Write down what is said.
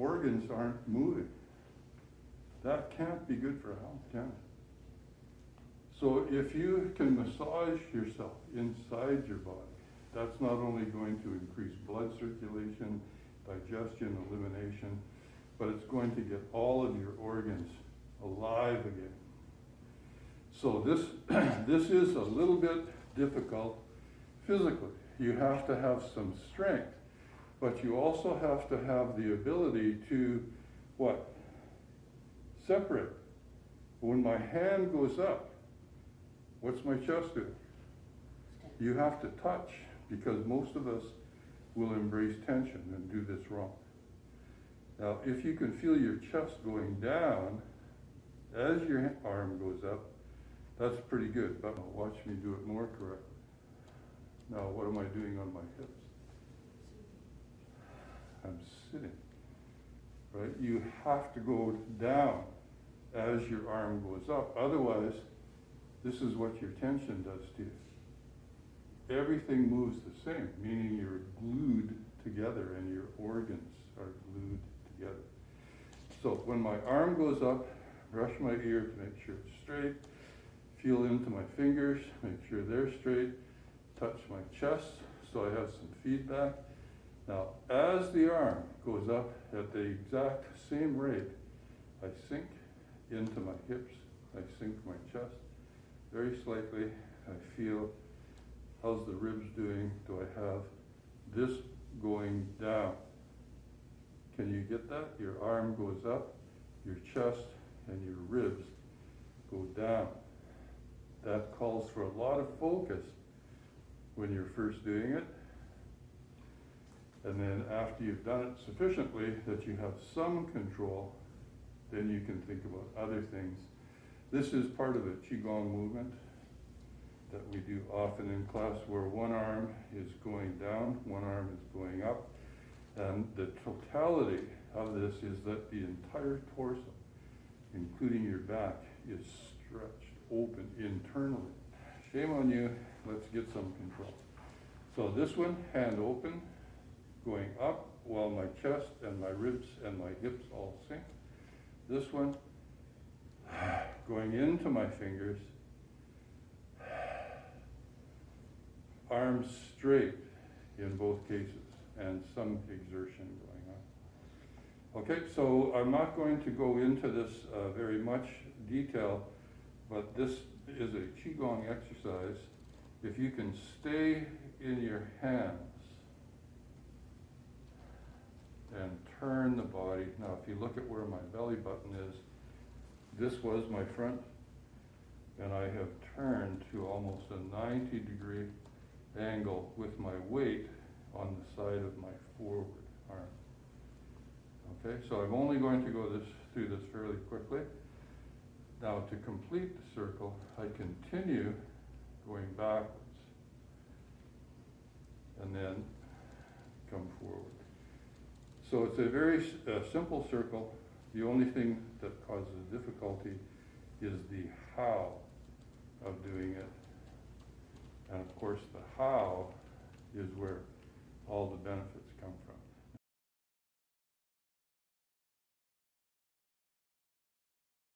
organs aren't moving. That can't be good for health, can it? So if you can massage yourself inside your body, that's not only going to increase blood circulation, digestion, elimination, but it's going to get all of your organs alive again. So this, this is a little bit difficult physically. You have to have some strength, but you also have to have the ability to, what? Separate. When my hand goes up, what's my chest doing? You have to touch, because most of us will embrace tension and do this wrong. Now, if you can feel your chest going down as your arm goes up, that's pretty good, but watch me do it more correctly. Now, what am I doing on my hips? I'm sitting, right? You have to go down as your arm goes up. Otherwise, this is what your tension does to you. Everything moves the same, meaning you're glued together and your organs are glued together. So when my arm goes up, brush my ear to make sure it's straight, feel into my fingers, make sure they're straight, touch my chest so I have some feedback. Now, as the arm goes up at the exact same rate, I sink into my hips, I sink my chest very slightly. I feel, how's the ribs doing? Do I have this going down? Can you get that? Your arm goes up, your chest and your ribs go down. That calls for a lot of focus when you're first doing it. And then after you've done it sufficiently that you have some control, then you can think about other things. This is part of a Qigong movement that we do often in class, where one arm is going down, one arm is going up. And the totality of this is that the entire torso, including your back, is stretched open internally. Shame on you, let's get some control. So this one, hand open, going up while my chest and my ribs and my hips all sink. This one, going into my fingers, arms straight in both cases, and some exertion going on. Okay, so I'm not going to go into this very much detail, but this is a Qigong exercise. If you can stay in your hands and turn the body. Now, if you look at where my belly button is, this was my front, and I have turned to almost a 90-degree angle with my weight on the side of my forward arm. Okay, so I'm only going to go through this fairly quickly. Now, to complete the circle, I continue going backwards and then come forward. So it's a very simple circle. The only thing that causes difficulty is the how of doing it. And of course, the how is where all the benefits come from.